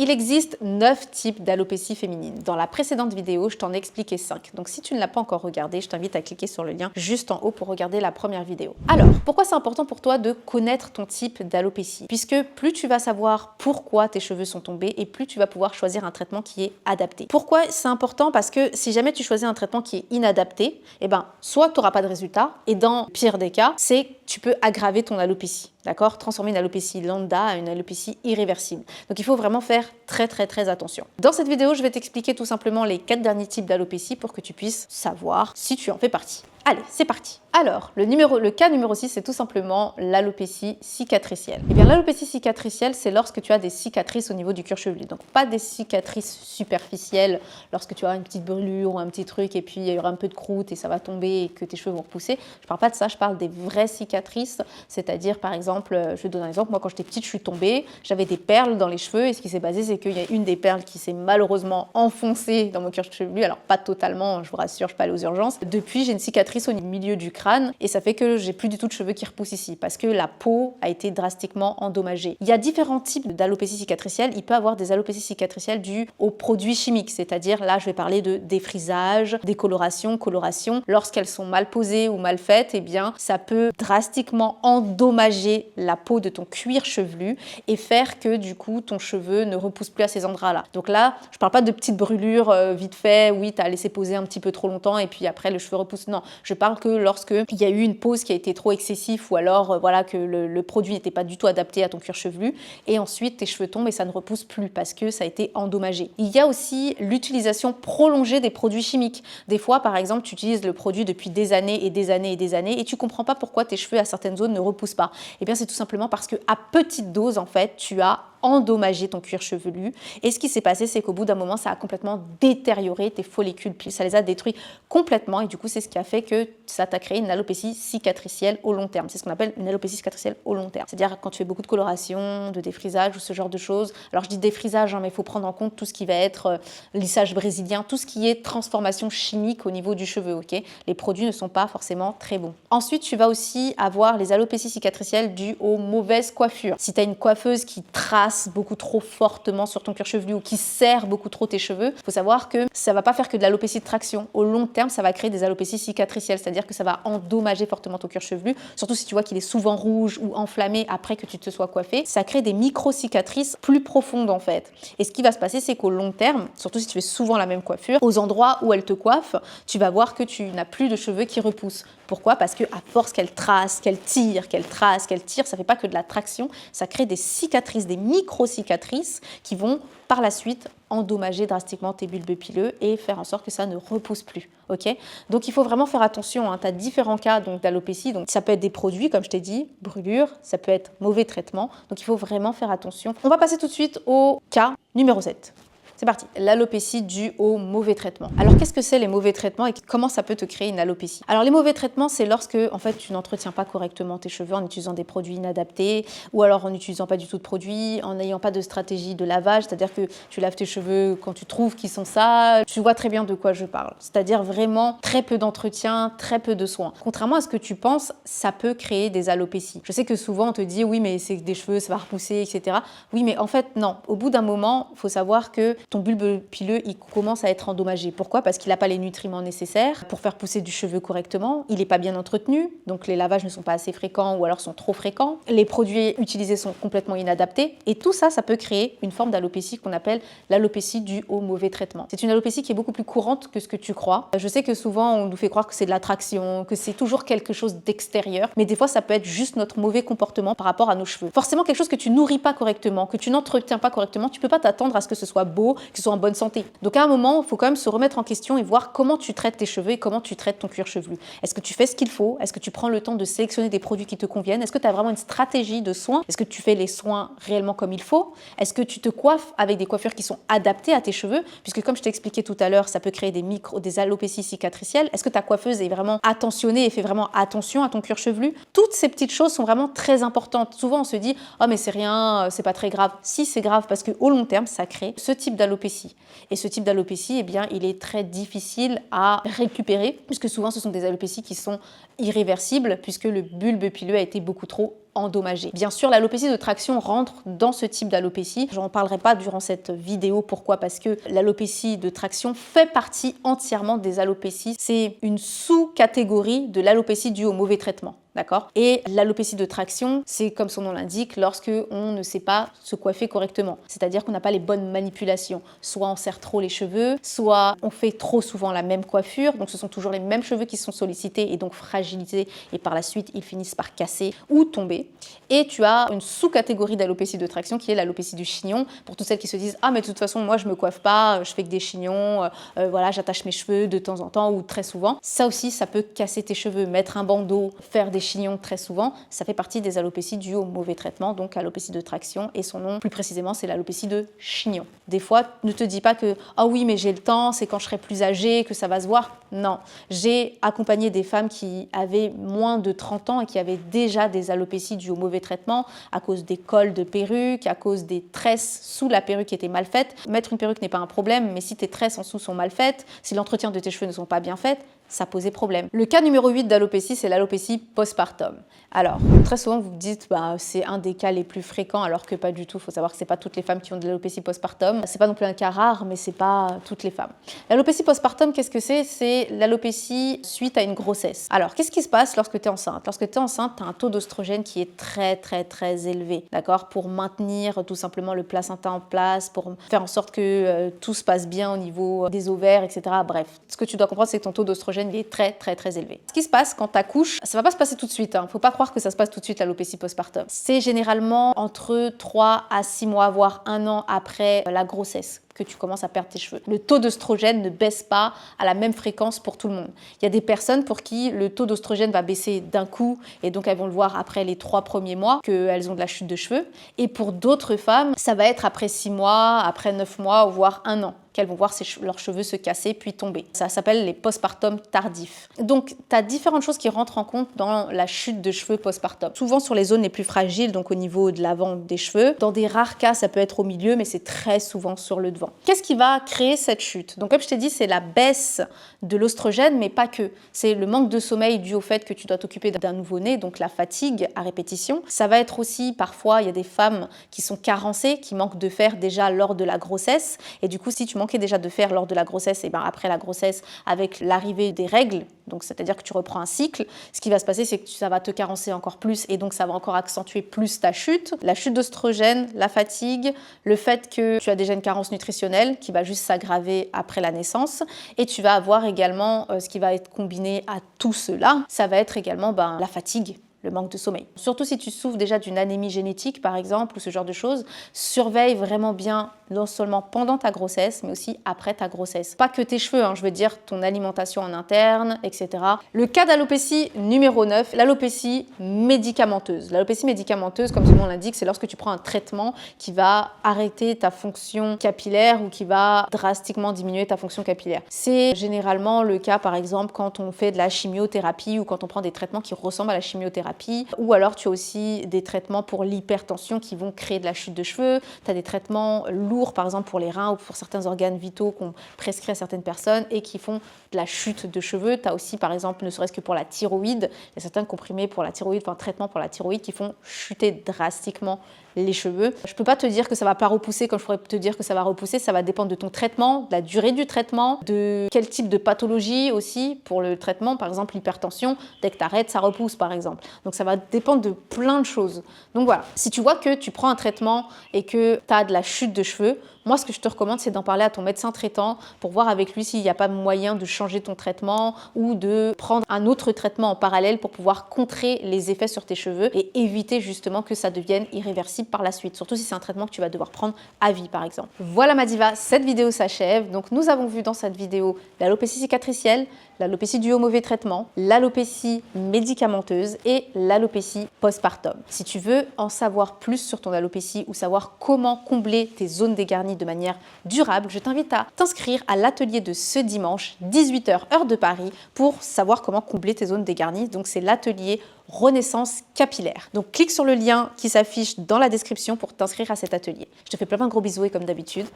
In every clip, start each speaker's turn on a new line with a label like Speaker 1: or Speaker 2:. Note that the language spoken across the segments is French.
Speaker 1: Il existe 9 types d'alopécie féminine. Dans la précédente vidéo, je t'en ai expliqué 5. Donc si tu ne l'as pas encore regardé, je t'invite à cliquer sur le lien juste en haut pour regarder la première vidéo. Alors, pourquoi c'est important pour toi de connaître ton type d'alopécie? Puisque plus tu vas savoir pourquoi tes cheveux sont tombés et plus tu vas pouvoir choisir un traitement qui est adapté. Pourquoi c'est important? Parce que si jamais tu choisis un traitement qui est inadapté, eh ben, soit tu n'auras pas de résultat et dans le pire des cas, c'est que tu peux aggraver ton alopécie. D'accord? Transformer une alopécie lambda à une alopécie irréversible. Donc il faut vraiment faire très attention. Dans cette vidéo, je vais t'expliquer tout simplement les 4 derniers types d'alopécie pour que tu puisses savoir si tu en fais partie. Allez, c'est parti. Alors, le cas numéro 6, c'est tout simplement l'alopécie cicatricielle. Eh bien, l'alopécie cicatricielle, c'est lorsque tu as des cicatrices au niveau du cuir chevelu. Donc, pas des cicatrices superficielles, lorsque tu as une petite brûlure ou un petit truc et puis il y aura un peu de croûte et ça va tomber et que tes cheveux vont repousser. Je parle pas de ça, je parle des vraies cicatrices, c'est-à-dire, par exemple, je vais donner un exemple, moi, quand j'étais petite, je suis tombée, j'avais des perles dans les cheveux et ce qui s'est passé, c'est qu'il y a une des perles qui s'est malheureusement enfoncée dans mon cuir chevelu. Alors, pas totalement, je vous rassure, je suis pas allée aux urgences. Depuis, j'ai une cicatrice au milieu du crâne et ça fait que j'ai plus du tout de cheveux qui repoussent ici parce que la peau a été drastiquement endommagée. Il y a différents types d'alopécie cicatricielle. Il peut y avoir des alopécies cicatricielles dues aux produits chimiques, c'est-à-dire là je vais parler de défrisage, décoloration, coloration. Lorsqu'elles sont mal posées ou mal faites, eh bien ça peut drastiquement endommager la peau de ton cuir chevelu et faire que du coup ton cheveu ne repousse plus à ces endroits-là. Donc là, je parle pas de petites brûlures vite fait, oui, tu as laissé poser un petit peu trop longtemps et puis après le cheveu repousse. Non, je parle que lorsque il y a eu une pose qui a été trop excessive ou alors voilà que le produit n'était pas du tout adapté à ton cuir chevelu et ensuite tes cheveux tombent et ça ne repousse plus parce que ça a été endommagé. Il y a aussi l'utilisation prolongée des produits chimiques. Des fois, par exemple, tu utilises le produit depuis des années et des années et des années et tu comprends pas pourquoi tes cheveux à certaines zones ne repoussent pas. Eh bien, c'est tout simplement parce que à petite dose, en fait, tu as endommagé ton cuir chevelu et ce qui s'est passé, c'est qu'au bout d'un moment, ça a complètement détérioré tes follicules, puis ça les a détruits complètement et du coup, c'est ce qui a fait que ça t'a créé une alopécie cicatricielle au long terme. C'est ce qu'on appelle une alopécie cicatricielle au long terme. C'est-à-dire quand tu fais beaucoup de coloration, de défrisage ou ce genre de choses. Alors je dis défrisage, hein, mais il faut prendre en compte tout ce qui va être lissage brésilien, tout ce qui est transformation chimique au niveau du cheveu, ok? Les produits ne sont pas forcément très bons. Ensuite, tu vas aussi avoir les alopécies cicatricielles dues aux mauvaises coiffures. Si tu as une coiffeuse qui trace beaucoup trop fortement sur ton cuir chevelu ou qui serre beaucoup trop tes cheveux, il faut savoir que ça va pas faire que de l'alopécie de traction. Au long terme, ça va créer des alopécies cicatricielles, c'est-à-dire que ça va endommager fortement ton cuir chevelu, surtout si tu vois qu'il est souvent rouge ou enflammé après que tu te sois coiffé. Ça crée des micro-cicatrices plus profondes en fait. Et ce qui va se passer, c'est qu'au long terme, surtout si tu fais souvent la même coiffure, aux endroits où elle te coiffe, tu vas voir que tu n'as plus de cheveux qui repoussent. Pourquoi? Parce que à force qu'elle trace, qu'elle tire, qu'elle trace, qu'elle tire, ça fait pas que de la traction, ça crée des cicatrices, des micro-cicatrices qui vont par la suite endommager drastiquement tes bulbes pileux et faire en sorte que ça ne repousse plus. Okay, donc il faut vraiment faire attention, hein. Tu as différents cas d'alopécie, donc ça peut être des produits, comme je t'ai dit, brûlures, ça peut être mauvais traitement, donc il faut vraiment faire attention. On va passer tout de suite au cas numéro 7. C'est parti, l'alopécie due au mauvais traitement. Alors qu'est-ce que c'est les mauvais traitements et comment ça peut te créer une alopécie? Alors les mauvais traitements, c'est lorsque en fait tu n'entretiens pas correctement tes cheveux en utilisant des produits inadaptés ou alors en n'utilisant pas du tout de produits, en n'ayant pas de stratégie de lavage, c'est-à-dire que tu laves tes cheveux quand tu trouves qu'ils sont sales. Tu vois très bien de quoi je parle, c'est-à-dire vraiment très peu d'entretien, très peu de soins. Contrairement à ce que tu penses, ça peut créer des alopécies. Je sais que souvent on te dit oui mais c'est des cheveux, ça va repousser, etc. Oui mais en fait non, au bout d'un moment, il faut savoir que ton bulbe pileux, il commence à être endommagé. Pourquoi? Parce qu'il n'a pas les nutriments nécessaires pour faire pousser du cheveu correctement. Il n'est pas bien entretenu, donc les lavages ne sont pas assez fréquents ou alors sont trop fréquents. Les produits utilisés sont complètement inadaptés. Et tout ça, ça peut créer une forme d'alopécie qu'on appelle l'alopécie due au mauvais traitement. C'est une alopécie qui est beaucoup plus courante que ce que tu crois. Je sais que souvent, on nous fait croire que c'est de l'attraction, que c'est toujours quelque chose d'extérieur, mais des fois, ça peut être juste notre mauvais comportement par rapport à nos cheveux. Forcément, quelque chose que tu nourris pas correctement, que tu n'entretiens pas correctement, tu peux pas t'attendre à ce que ce soit beau, que ce soit en bonne santé. Donc à un moment, il faut quand même se remettre en question et voir comment tu traites tes cheveux et comment tu traites ton cuir chevelu. Est-ce que tu fais ce qu'il faut? Est-ce que tu prends le temps de sélectionner des produits qui te conviennent? Est-ce que tu as vraiment une stratégie de soins? Est-ce que tu fais les soins réellement comme il faut? Est-ce que tu te coiffes avec des coiffures qui sont adaptées à tes cheveux? Puisque comme je t'ai expliqué tout à l'heure, ça peut créer des alopécies cicatricielles. Est-ce que ta coiffeuse est vraiment attentionnée et fait vraiment attention à ton cuir chevelu? Toutes ces petites choses sont vraiment très importantes. Souvent on se dit « Oh mais c'est rien, c'est pas très grave ». Si, c'est grave parce qu'au long terme, ça crée ce type d'alopécie. Et ce type d'alopécie, eh bien, il est très difficile à récupérer puisque souvent ce sont des alopécies qui sont irréversibles puisque le bulbe pileux a été beaucoup trop endommagés. Bien sûr, l'alopécie de traction rentre dans ce type d'alopécie. J'en parlerai pas durant cette vidéo. Pourquoi? Parce que l'alopécie de traction fait partie entièrement des alopécies. C'est une sous-catégorie de l'alopécie due au mauvais traitement. D'accord? Et l'alopécie de traction, c'est comme son nom l'indique, lorsque on ne sait pas se coiffer correctement. C'est-à-dire qu'on n'a pas les bonnes manipulations. Soit on serre trop les cheveux, soit on fait trop souvent la même coiffure. Donc ce sont toujours les mêmes cheveux qui sont sollicités et donc fragilisés. Et par la suite, ils finissent par casser ou tomber. Et tu as une sous-catégorie d'alopécie de traction qui est l'alopécie du chignon. Pour toutes celles qui se disent « Ah, mais de toute façon, moi, je me coiffe pas, je fais que des chignons, voilà, j'attache mes cheveux de temps en temps ou très souvent. » Ça aussi, ça peut casser tes cheveux. Mettre un bandeau, faire des chignons très souvent, ça fait partie des alopécies dues au mauvais traitement, donc alopécie de traction, et son nom plus précisément c'est l'alopécie de chignon. Des fois, ne te dis pas que « Ah oui, mais j'ai le temps, c'est quand je serai plus âgée que ça va se voir ». Non, j'ai accompagné des femmes qui avaient moins de 30 ans et qui avaient déjà des alopécies dues au mauvais traitement à cause des cols de perruque, à cause des tresses sous la perruque qui étaient mal faites. Mettre une perruque n'est pas un problème, mais si tes tresses en dessous sont mal faites, si l'entretien de tes cheveux ne sont pas bien faits, ça posait problème. Le cas numéro 8 d'alopécie, c'est l'alopécie postpartum. Alors, très souvent, vous vous dites bah, c'est un des cas les plus fréquents, alors que pas du tout. Il faut savoir que ce n'est pas toutes les femmes qui ont de l'alopécie postpartum. Ce n'est pas non plus un cas rare, mais ce n'est pas toutes les femmes. L'alopécie postpartum, qu'est-ce que c'est? C'est l'alopécie suite à une grossesse. Alors, qu'est-ce qui se passe lorsque tu es enceinte? Lorsque tu es enceinte, tu as un taux d'oestrogène qui est très élevé, d'accord? Pour maintenir tout simplement le placenta en place, pour faire en sorte que tout se passe bien au niveau des ovaires, etc. Bref, ce que tu dois comprendre, c'est que ton taux d'oestrogène il est très élevé. Ce qui se passe quand tu accouches, ça va pas se passer tout de suite. Faut pas croire que ça se passe tout de suite l'alopécie postpartum. C'est généralement entre 3 à 6 mois, voire 1 an après la grossesse que tu commences à perdre tes cheveux. Le taux d'oestrogène ne baisse pas à la même fréquence pour tout le monde. Il y a des personnes pour qui le taux d'oestrogène va baisser d'un coup et donc elles vont le voir après les 3 premiers mois qu'elles ont de la chute de cheveux. Et pour d'autres femmes, ça va être après 6 mois, après 9 mois, voire 1 an qu'elles vont voir leurs cheveux se casser puis tomber. Ça s'appelle les postpartum tardifs. Donc, tu as différentes choses qui rentrent en compte dans la chute de cheveux postpartum. Souvent sur les zones les plus fragiles, donc au niveau de l'avant des cheveux. Dans des rares cas, ça peut être au milieu, mais c'est très souvent sur le devant. Qu'est-ce qui va créer cette chute? Donc, comme je t'ai dit, c'est la baisse de l'oestrogène, mais pas que. C'est le manque de sommeil dû au fait que tu dois t'occuper d'un nouveau-né, donc la fatigue à répétition. Ça va être aussi, parfois, il y a des femmes qui sont carencées, qui manquent de fer déjà lors de la grossesse. Et du coup, si tu manquais déjà de fer lors de la grossesse, et bien après la grossesse, avec l'arrivée des règles, donc c'est-à-dire que tu reprends un cycle, ce qui va se passer, c'est que ça va te carencer encore plus et donc ça va encore accentuer plus ta chute. La chute d'oestrogène, la fatigue, le fait que tu as déjà une carence nutritionnelle qui va juste s'aggraver après la naissance et tu vas avoir également ce qui va être combiné à tout cela, ça va être également la fatigue. Le manque de sommeil. Surtout si tu souffres déjà d'une anémie génétique, par exemple, ou ce genre de choses, surveille vraiment bien, non seulement pendant ta grossesse, mais aussi après ta grossesse. Pas que tes cheveux, je veux dire ton alimentation en interne, etc. Le cas d'alopécie numéro 9, l'alopécie médicamenteuse. L'alopécie médicamenteuse, comme son nom l'indique, c'est lorsque tu prends un traitement qui va arrêter ta fonction capillaire ou qui va drastiquement diminuer ta fonction capillaire. C'est généralement le cas, par exemple, quand on fait de la chimiothérapie ou quand on prend des traitements qui ressemblent à la chimiothérapie. Ou alors tu as aussi des traitements pour l'hypertension qui vont créer de la chute de cheveux. Tu as des traitements lourds par exemple pour les reins ou pour certains organes vitaux qu'on prescrit à certaines personnes et qui font de la chute de cheveux. Tu as aussi par exemple, ne serait-ce que pour la thyroïde, il y a certains comprimés pour la thyroïde, enfin traitements pour la thyroïde qui font chuter drastiquement les cheveux. Je ne peux pas te dire que ça ne va pas repousser comme je pourrais te dire que ça va repousser, ça va dépendre de ton traitement, de la durée du traitement, de quel type de pathologie aussi pour le traitement, par exemple l'hypertension, dès que tu arrêtes, ça repousse par exemple. Donc ça va dépendre de plein de choses. Donc voilà, si tu vois que tu prends un traitement et que tu as de la chute de cheveux, moi ce que je te recommande c'est d'en parler à ton médecin traitant pour voir avec lui s'il n'y a pas moyen de changer ton traitement ou de prendre un autre traitement en parallèle pour pouvoir contrer les effets sur tes cheveux et éviter justement que ça devienne irréversible par la suite, surtout si c'est un traitement que tu vas devoir prendre à vie par exemple. Voilà ma diva, cette vidéo s'achève. Donc nous avons vu dans cette vidéo l'alopécie cicatricielle, l'alopécie due au mauvais traitement, l'alopécie médicamenteuse et l'alopécie postpartum. Si tu veux en savoir plus sur ton alopécie ou savoir comment combler tes zones dégarnies de manière durable, je t'invite à t'inscrire à l'atelier de ce dimanche, 18 h heure de Paris, pour savoir comment combler tes zones dégarnies. Donc c'est l'atelier Renaissance capillaire. Donc clique sur le lien qui s'affiche dans la description pour t'inscrire à cet atelier. Je te fais plein de gros bisous et comme d'habitude,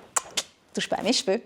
Speaker 1: touche pas à mes cheveux.